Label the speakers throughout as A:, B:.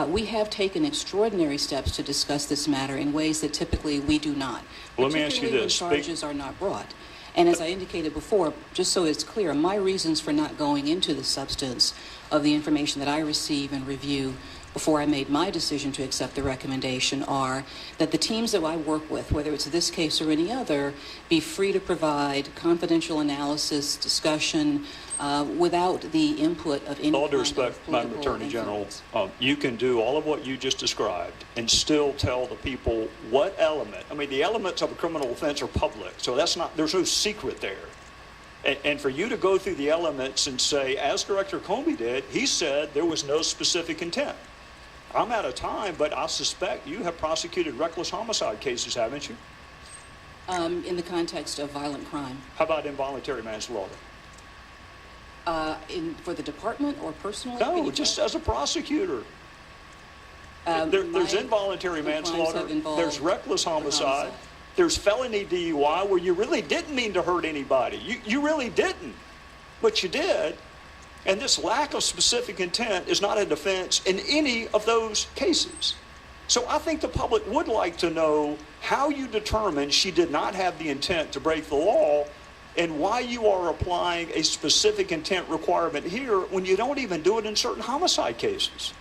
A: We have taken extraordinary steps to discuss this matter in ways that typically we do not.
B: Well, let me ask you this.
A: When charges are not brought. And as I indicated before, just so it's clear, my reasons for not going into the substance of the information that I receive and review before I made my decision to accept the recommendation are that the teams that I work with, whether it's this case or any other, be free to provide confidential analysis, discussion, without the input of any.
B: With all due respect, Madam Attorney General, you can do all of what you just described and still tell the people what element. I mean, the elements of a criminal offense are public, so there's no secret there. And for you to go through the elements and say, as Director Comey did, he said there was no specific intent. I'm out of time, but I suspect you have prosecuted reckless homicide cases, haven't you?
A: In the context of violent crime.
B: How about involuntary manslaughter?
A: For the department or personally?
B: No, just as a prosecutor. There's involuntary manslaughter. There's reckless homicide. There's felony DUI where you really didn't mean to hurt anybody. You really didn't, but you did. And this lack of specific intent is not a defense in any of those cases. So I think the public would like to know how you determined she did not have the intent to break the law and why you are applying a specific intent requirement here when you don't even do it in certain homicide cases.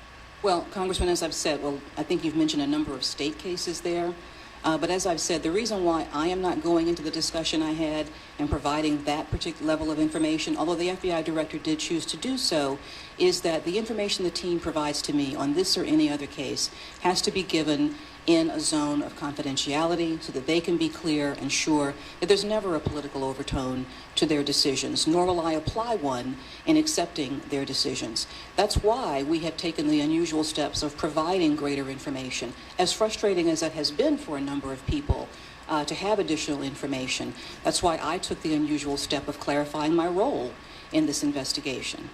A: Well, Congressman, as I've said, I think you've mentioned a number of state cases there. But as I've said, the reason why I am not going into the discussion I had and providing that particular level of information, although the FBI director did choose to do so, is that the information the team provides to me on this or any other case has to be given in a zone of confidentiality so that they can be clear and sure that there's never a political overtone to their decisions, nor will I apply one in accepting their decisions. That's why we have taken the unusual steps of providing greater information, as frustrating as that has been for a number of people to have additional information. That's why I took the unusual step of clarifying my role in this investigation.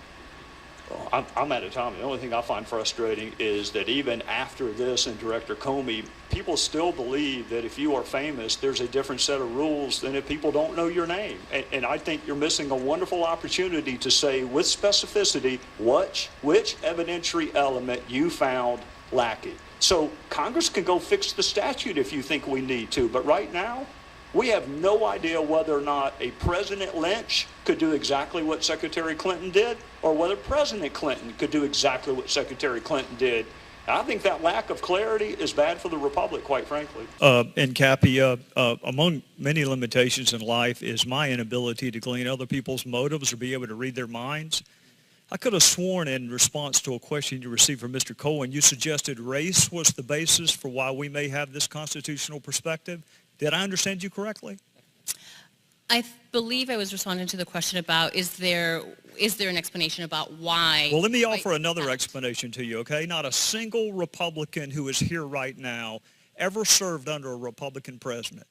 B: I'm out of time. The only thing I find frustrating is that even after this and Director Comey, people still believe that if you are famous, there's a different set of rules than if people don't know your name. And I think you're missing a wonderful opportunity to say with specificity which evidentiary element you found lacking. So Congress can go fix the statute if you think we need to. But right now, we have no idea whether or not a President Lynch could do exactly what Secretary Clinton did, or whether President Clinton could do exactly what Secretary Clinton did. And I think that lack of clarity is bad for the Republic, quite frankly.
C: And Cappy, among many limitations in life is my inability to glean other people's motives or be able to read their minds. I could have sworn in response to a question you received from Mr. Cohen, you suggested race was the basis for why we may have this constitutional perspective. Did I understand you correctly?
D: I believe I was responding to the question about is there an explanation about why?
C: Well, let me offer another explanation to you, okay? Not a single Republican who is here right now ever served under a Republican president.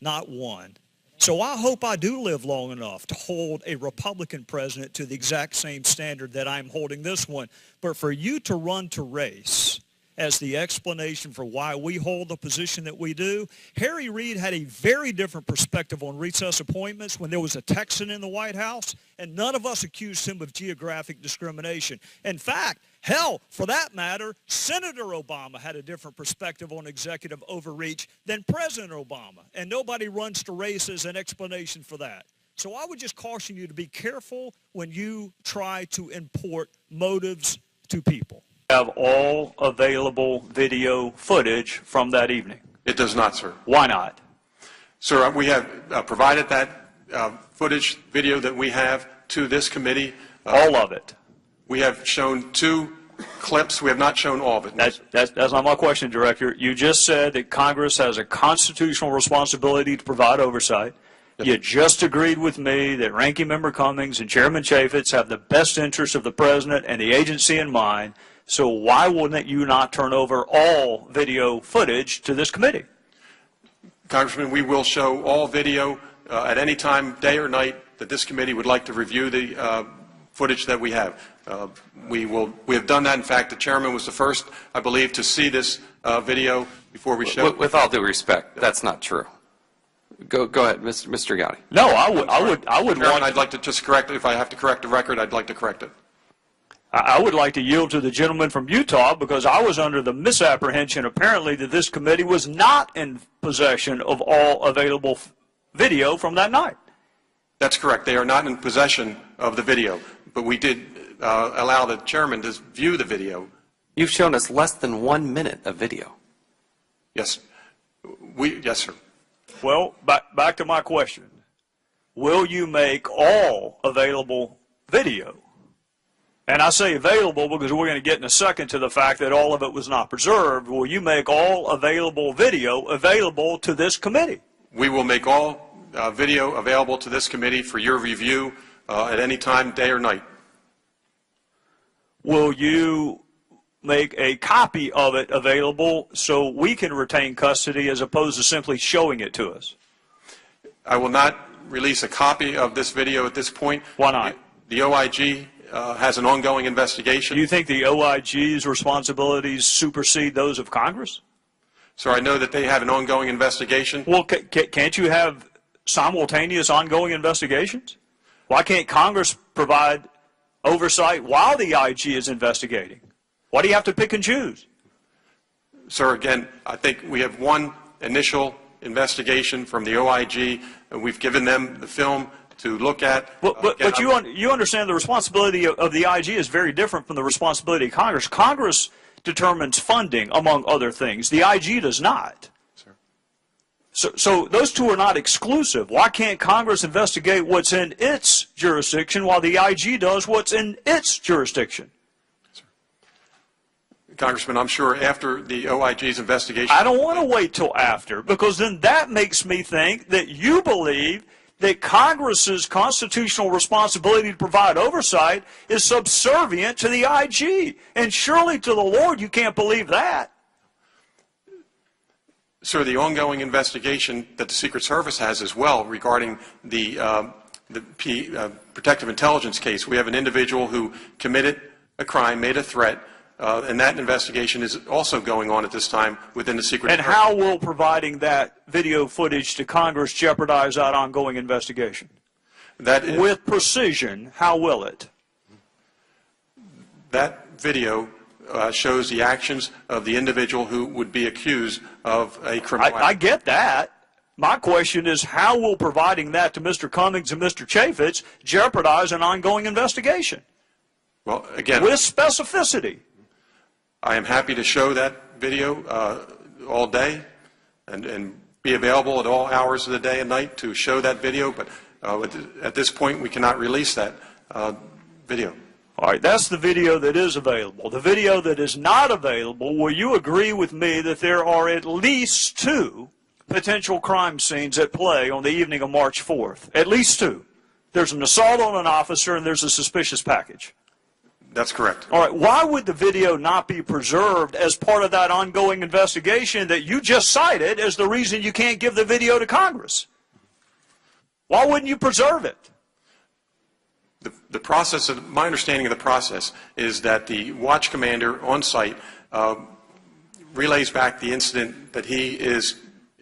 C: Not one. So I hope I do live long enough to hold a Republican president to the exact same standard that I'm holding this one. But for you to run to race as the explanation for why we hold the position that we do. Harry Reid had a very different perspective on recess appointments when there was a Texan in the White House, and none of us accused him of geographic discrimination. In fact, hell, for that matter, Senator Obama had a different perspective on executive overreach than President Obama, and nobody runs to race as an explanation for that. So I would just caution you to be careful when you try to import motives to people.
B: Have all available video footage from that evening?
E: It does not, sir.
B: Why not?
E: Sir, we have provided that footage, video that we have to this committee.
B: All of it?
E: We have shown 2 clips. We have not shown all of it.
B: That's not my question, Director. You just said that Congress has a constitutional responsibility to provide oversight. Yes. You just agreed with me that Ranking Member Cummings and Chairman Chaffetz have the best interest of the President and the agency in mind. So why wouldn't you not turn over all video footage to this committee?
E: Congressman, we will show all video at any time, day or night, that this committee would like to review the footage that we have. We have done that. In fact, the chairman was the first, I believe, to see this video before we show it.
F: With all due respect, that's not true. Go ahead, Mr. Gowdy.
B: No, I would
E: Chairman, I'd like to just correct it. If I have to correct the record, I'd like to correct it.
B: I would like to yield to the gentleman from Utah because I was under the misapprehension apparently that this committee was not in possession of all available video from that night.
E: That's correct. They are not in possession of the video, but we did allow the chairman to view the video.
F: You've shown us less than 1 minute of video.
E: Yes. Yes, sir.
B: Well, back to my question. Will you make all available video? And I say available because we're going to get in a second to the fact that all of it was not preserved. Will you make all available video available to this committee?
E: We will make all video available to this committee for your review at any time, day or night.
B: Will you make a copy of it available so we can retain custody as opposed to simply showing it to us?
E: I will not release a copy of this video at this point.
B: Why not?
E: The OIG has an ongoing investigation.
B: Do you think the OIG's responsibilities supersede those of Congress?
E: Sir, I know that they have an ongoing investigation.
B: Well, can't you have simultaneous ongoing investigations? Why can't Congress provide oversight while the IG is investigating? Why do you have to pick and choose?
E: Sir, again, I think we have one initial investigation from the OIG, and we've given them the film to look at.
B: But you understand the responsibility of the IG is very different from the responsibility of Congress. Congress determines funding, among other things. The IG does not. So those two are not exclusive. Why can't Congress investigate what's in its jurisdiction while the IG does what's in its jurisdiction?
E: Congressman, I'm sure after the OIG's investigation...
B: I don't want to wait till after, because then that makes me think that you believe that Congress's constitutional responsibility to provide oversight is subservient to the IG. And surely to the Lord you can't believe that.
E: Sir, the ongoing investigation that the Secret Service has as well regarding the protective intelligence case. We have an individual who committed a crime, made a threat, and that investigation is also going on at this time within the Secret Service.
B: And how will providing that video footage to Congress jeopardize that ongoing investigation? With precision, how will it?
E: That video shows the actions of the individual who would be accused of a criminal act.
B: I get that. My question is, how will providing that to Mr. Cummings and Mr. Chaffetz jeopardize an ongoing investigation?
E: Well, again,
B: with specificity.
E: I am happy to show that video all day and be available at all hours of the day and night to show that video, but at this point we cannot release that video.
B: All right, that's the video that is available. The video that is not available, will you agree with me that there are at least 2 potential crime scenes at play on the evening of March 4th? At least 2. There's an assault on an officer and there's a suspicious package.
E: That's correct.
B: All right, why would the video not be preserved as part of that ongoing investigation that you just cited as the reason you can't give the video to Congress? Why wouldn't you preserve it?
E: The process, my understanding of the process is that the watch commander on site relays back the incident that he is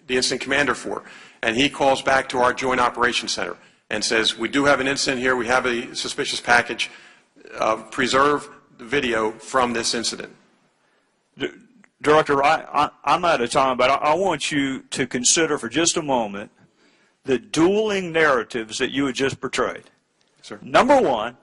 E: the incident commander for, and he calls back to our Joint Operations Center and says, we do have an incident here, we have a suspicious package, preserve the video from this incident.
B: Director, I'm out of time, but I want you to consider for just a moment the dueling narratives that you had just portrayed.
E: Sir.
B: Number one,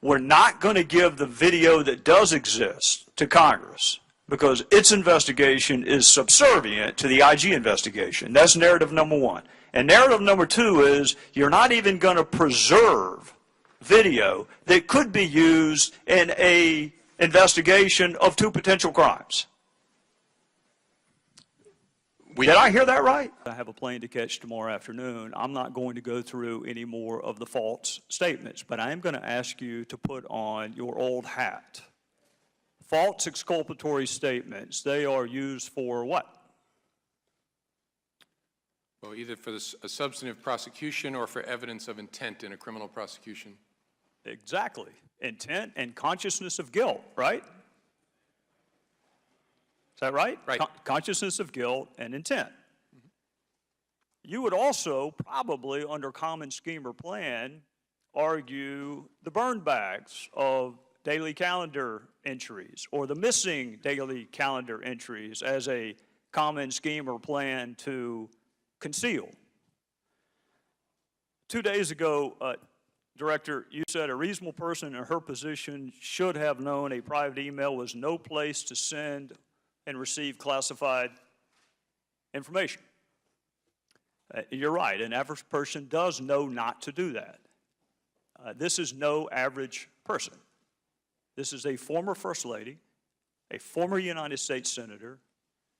B: we're not going to give the video that does exist to Congress because its investigation is subservient to the IG investigation. That's narrative number one. And narrative number 2 is you're not even going to preserve video that could be used in an investigation of 2 potential crimes. Did I hear that right? I have a plane to catch tomorrow afternoon. I'm not going to go through any more of the false statements, but I am going to ask you to put on your old hat. False exculpatory statements, they are used for what?
G: Well, either for a substantive prosecution or for evidence of intent in a criminal prosecution.
B: Exactly. Intent and consciousness of guilt, right? Is that right?
G: Right.
B: Consciousness of guilt and intent. Mm-hmm. You would also probably, under common scheme or plan, argue the burn bags of
C: daily calendar entries or the missing daily calendar entries as a common scheme or plan to conceal. 2 days ago, Director, you said a reasonable person in her position should have known a private email was no place to send and receive classified information. You're right, an average person does know not to do that. This is no average person. This is a former First Lady, a former United States Senator,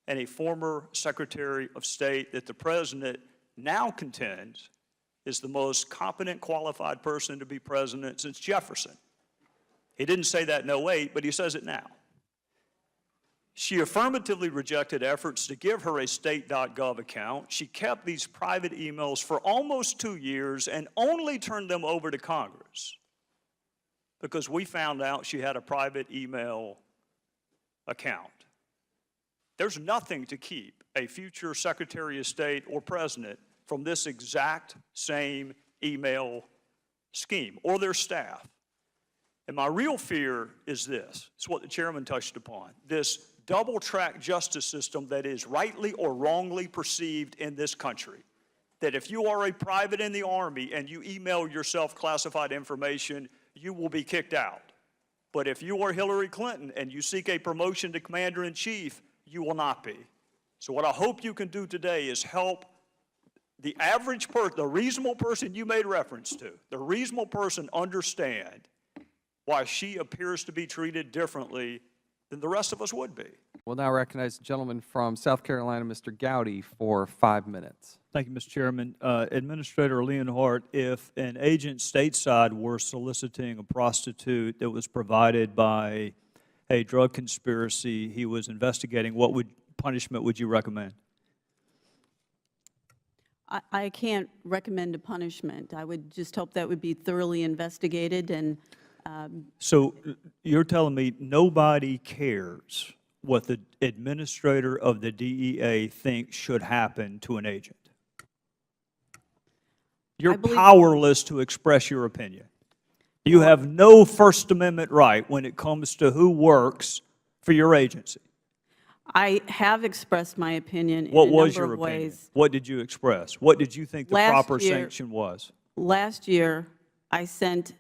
C: and a former Secretary of State that the President now contends is the most competent, qualified person to be president since Jefferson. He didn't say that in 2008, but he says it now. She affirmatively rejected efforts to give her a state.gov account. She kept these private emails for almost 2 years and only turned them over to Congress because we found out she had a private email account. There's nothing to keep a future Secretary of State or President from this exact same email scheme or their staff. And my real fear is this. It's what the chairman touched upon. This double-track justice system that is rightly or wrongly perceived in this country. That if you are a private in the Army and you email yourself classified information, you will be kicked out. But if you are Hillary Clinton and you seek a promotion to Commander-in-Chief, you will not be. So what I hope you can do today is help the average person, the reasonable person you made reference to, the reasonable person understand why she appears to be treated differently than the rest of us would be.
F: We'll now recognize the gentleman from South Carolina, Mr. Gowdy, for 5 minutes.
C: Thank you, Mr. Chairman. Administrator Leonhardt, if an agent stateside were soliciting a prostitute that was provided by a drug conspiracy he was investigating, what punishment would you recommend?
H: I can't recommend a punishment. I would just hope that would be thoroughly investigated. And
C: so you're telling me nobody cares what the administrator of the DEA thinks should happen to an agent? You're powerless to express your opinion. You have no First Amendment right when it comes to who works for your agency.
H: I have expressed my opinion in
C: What
H: a
C: was
H: number
C: your
H: of
C: opinion?
H: ways.
C: What did you express? What did you think the proper sanction was?
H: Last year, I sent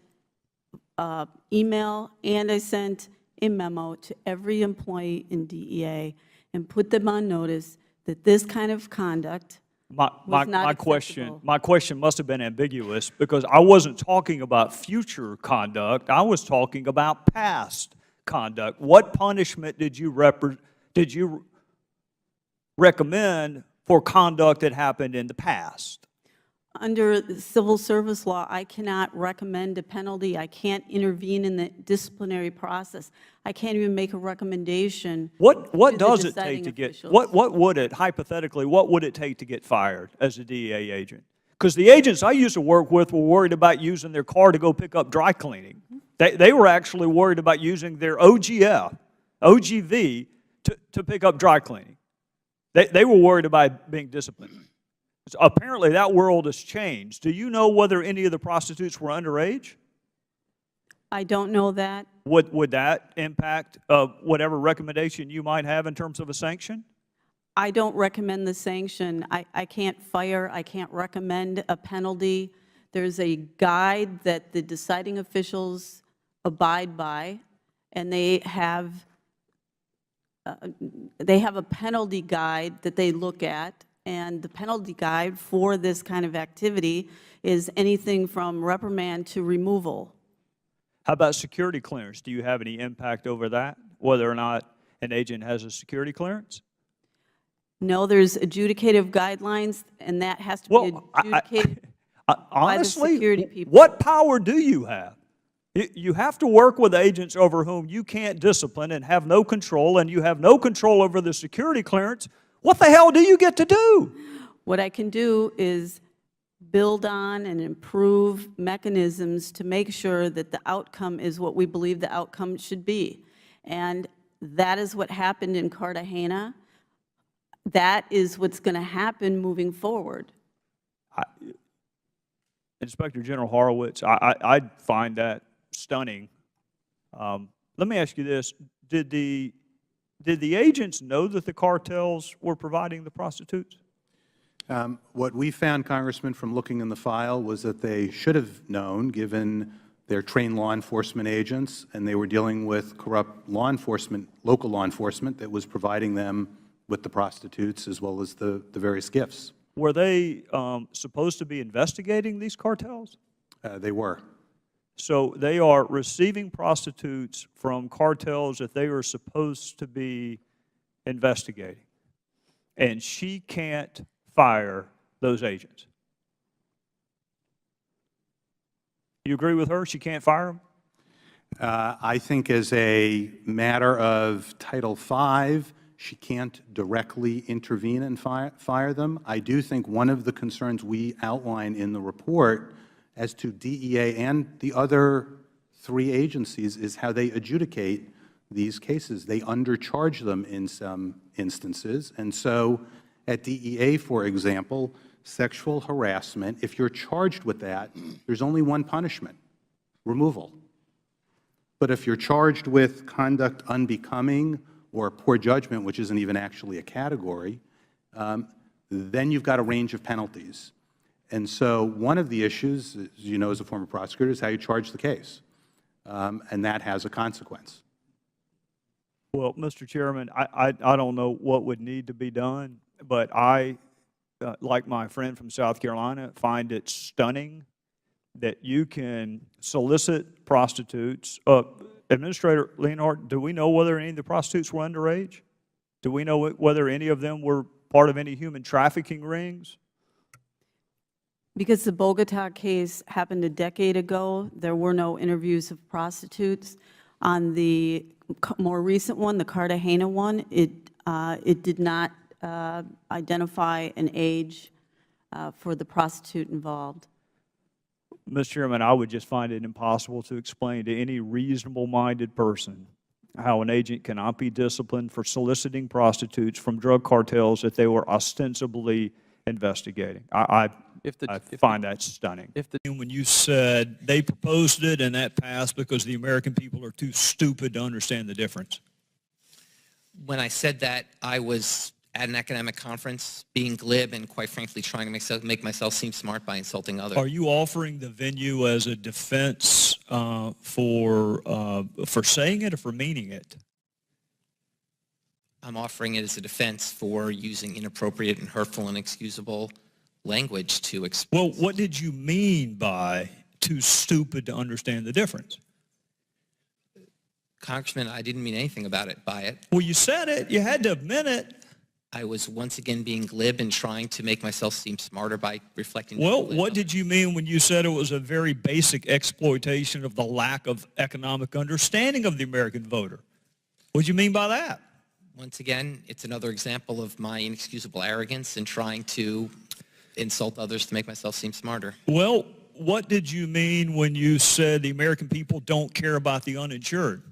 H: email and I sent a memo to every employee in DEA and put them on notice that this kind of conduct was not acceptable.
C: My question must have been ambiguous because I wasn't talking about future conduct. I was talking about past conduct. What punishment did you recommend for conduct that happened in the past?
H: Under the civil service law, I cannot recommend a penalty. I can't intervene in the disciplinary process. I can't even make a recommendation.
C: What
H: to
C: does
H: the
C: it take to get,
H: officials.
C: what would it, hypothetically, what would it take to get fired as a DEA agent? Because the agents I used to work with were worried about using their car to go pick up dry cleaning. They were actually worried about using their OGV to pick up dry cleaning. They were worried about being disciplined. So apparently that world has changed. Do you know whether any of the prostitutes were underage?
H: I don't know that.
C: Would that impact whatever recommendation you might have in terms of a sanction?
H: I don't recommend the sanction. I can't fire. I can't recommend a penalty. There's a guide that the deciding officials abide by, and they have a penalty guide that they look at. And the penalty guide for this kind of activity is anything from reprimand to removal.
C: How about security clearance? Do you have any impact over that, whether or not an agent has a security clearance?
H: No, there's adjudicative guidelines, and that has to be adjudicated by the security people.
C: What power do you have? You have to work with agents over whom you can't discipline and have no control, and you have no control over the security clearance. What the hell do you get to do?
H: What I can do is build on and improve mechanisms to make sure that the outcome is what we believe the outcome should be. And that is what happened in Cartagena. That is what's going to happen moving forward.
C: Inspector General Horowitz, I find that stunning. Let me ask you this. Did the agents know that the cartels were providing the prostitutes?
I: What we found, Congressman, from looking in the file was that they should have known, given their trained law enforcement agents, and they were dealing with corrupt law enforcement, local law enforcement, that was providing them with the prostitutes as well as the various gifts.
C: Were they supposed to be investigating these cartels?
I: They were.
C: So they are receiving prostitutes from cartels that they are supposed to be investigating. And she can't fire those agents. You agree with her? She can't fire them?
I: I think as a matter of Title V, she can't directly intervene and fire them. I do think one of the concerns we outline in the report as to DEA and the other 3 agencies is how they adjudicate these cases. They undercharge them in some instances. And so at DEA, for example, sexual harassment, if you're charged with that, there's only one punishment: removal. But if you're charged with conduct unbecoming or poor judgment, which isn't even actually a category, then you've got a range of penalties. And so one of the issues, as you know as a former prosecutor, is how you charge the case. And that has a consequence.
C: Well, Mr. Chairman, I don't know what would need to be done, but I, like my friend from South Carolina, find it stunning that you can solicit prostitutes. Administrator Leonhardt, do we know whether any of the prostitutes were underage? Do we know whether any of them were part of any human trafficking rings?
H: Because the Bogota case happened a decade ago, there were no interviews of prostitutes. On the more recent one, the Cartagena one, it did not identify an age for the prostitute involved.
C: Mr. Chairman, I would just find it impossible to explain to any reasonable-minded person how an agent cannot be disciplined for soliciting prostitutes from drug cartels that they were ostensibly investigating. I find that stunning. When you said they proposed it and that passed because the American people are too stupid to understand the difference.
J: When I said that, I was at an academic conference being glib and quite frankly trying to make myself seem smart by insulting others.
C: Are you offering the venue as a defense for saying it or for meaning it?
J: I'm offering it as a defense for using inappropriate and hurtful and inexcusable language to express.
C: Well, what did you mean by too stupid to understand the difference?
J: Congressman, I didn't mean anything by it.
C: Well, you said it. You had to admit it.
J: I was once again being glib and trying to make myself seem smarter by reflecting.
C: Well, what did you mean when you said it was a very basic exploitation of the lack of economic understanding of the American voter? What did you mean by that?
J: Once again, it's another example of my inexcusable arrogance in trying to insult others to make myself seem smarter.
C: Well, what did you mean when you said the American people don't care about the uninsured?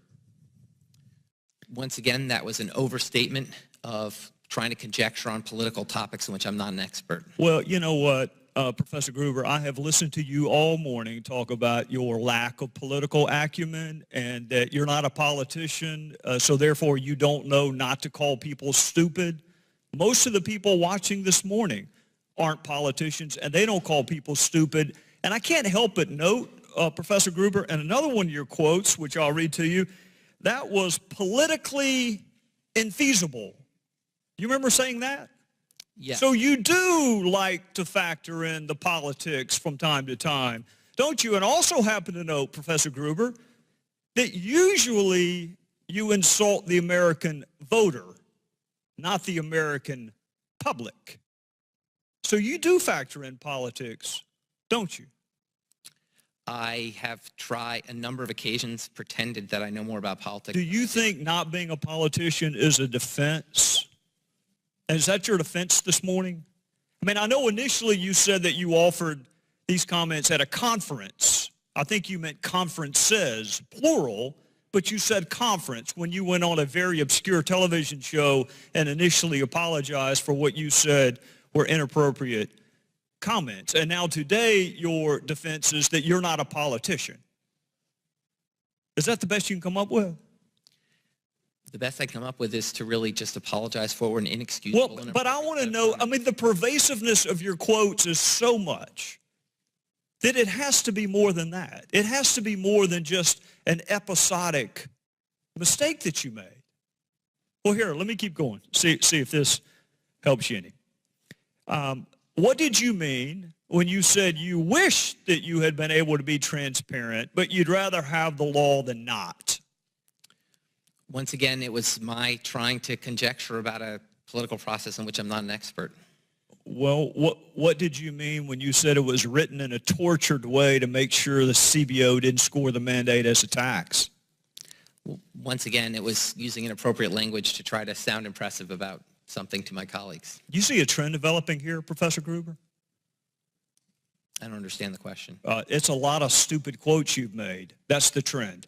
J: Once again, that was an overstatement of trying to conjecture on political topics in which I'm not an expert.
C: Well, you know what, Professor Gruber, I have listened to you all morning talk about your lack of political acumen and that you're not a politician, so therefore you don't know not to call people stupid. Most of the people watching this morning aren't politicians, and they don't call people stupid. And I can't help but note, Professor Gruber, and another one of your quotes, which I'll read to you, that was politically infeasible. You remember saying that?
J: Yes.
C: So you do like to factor in the politics from time to time, don't you? And also happen to know, Professor Gruber, that usually you insult the American voter, not the American public. So you do factor in politics, don't you?
J: I have tried a number of occasions, pretended that I know more about politics.
C: Do you think not being a politician is a defense? And is that your defense this morning? I mean, I know initially you said that you offered these comments at a conference. I think you meant conferences, plural, but you said conference when you went on a very obscure television show and initially apologized for what you said were inappropriate comments. And now today your defense is that you're not a politician. Is that the best you can come up with?
J: The best I come up with is to really just apologize for an inexcusable.
C: Well, but I want to know, I mean, the pervasiveness of your quotes is so much that it has to be more than that. It has to be more than just an episodic mistake that you made. Well, here, let me keep going. See if this helps you any. What did you mean when you said you wish that you had been able to be transparent, but you'd rather have the law than not?
J: Once again, it was my trying to conjecture about a political process in which I'm not an expert.
C: Well, what did you mean when you said it was written in a tortured way to make sure the CBO didn't score the mandate as a tax?
J: Once again, it was using inappropriate language to try to sound impressive about something to my colleagues.
C: You see a trend developing here, Professor Gruber?
J: I don't understand the question.
C: It's a lot of stupid quotes you've made. That's the trend.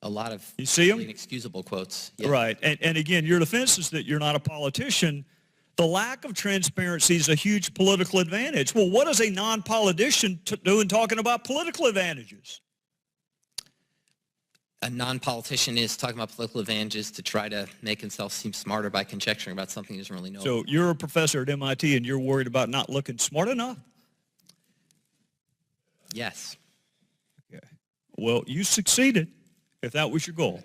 J: A lot of
C: you see them?
J: Inexcusable quotes. Yeah.
C: Right. And again, your defense is that you're not a politician. The lack of transparency is a huge political advantage. Well, what does a non-politician do in talking about political advantages?
J: A non-politician is talking about political advantages to try to make himself seem smarter by conjecturing about something he doesn't really know.
C: So you're a professor at MIT and you're worried about not looking smart enough?
J: Yes.
C: Okay. Well, you succeeded, if that was your goal.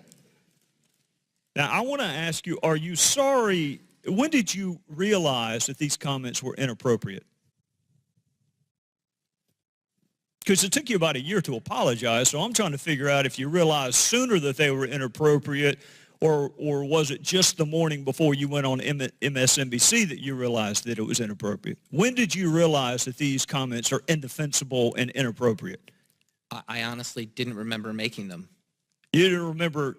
C: Now, I want to ask you, are you sorry, when did you realize that these comments were inappropriate? Because it took you about a year to apologize, so I'm trying to figure out if you realized sooner that they were inappropriate, or was it just the morning before you went on MSNBC that you realized that it was inappropriate? When did you realize that these comments are indefensible and inappropriate?
J: I honestly didn't remember making them.
C: You didn't remember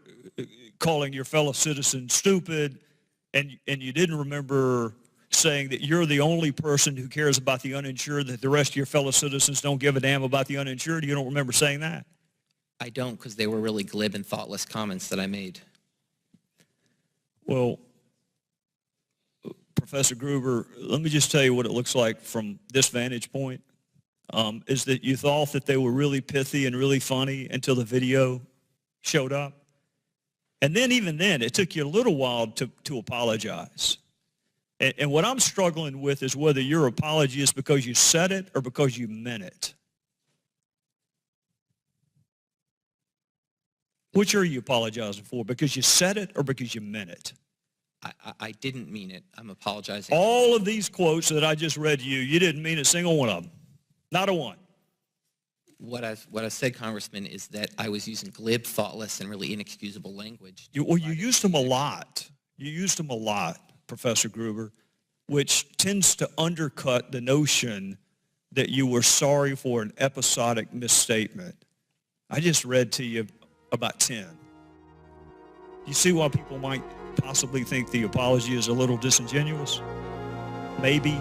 C: calling your fellow citizens stupid, and you didn't remember saying that you're the only person who cares about the uninsured, that the rest of your fellow citizens don't give a damn about the uninsured? You don't remember saying that?
J: I don't, because they were really glib and thoughtless comments that I made.
C: Well, Professor Gruber, let me just tell you what it looks like from this vantage point, is that you thought that they were really pithy and really funny until the video showed up. And then even then, it took you a little while to apologize. And what I'm struggling with is whether your apology is because you said it or because you meant it. Which are you apologizing for? Because you said it or because you meant it?
J: I didn't mean it. I'm apologizing.
C: All of these quotes that I just read to you, you didn't mean a single one of them. Not a one.
J: What I said, Congressman, is that I was using glib, thoughtless, and really inexcusable language.
C: You used them a lot. You used them a lot, Professor Gruber, which tends to undercut the notion that you were sorry for an episodic misstatement. I just read to you about 10. You see why people might possibly think the apology is a little disingenuous? Maybe.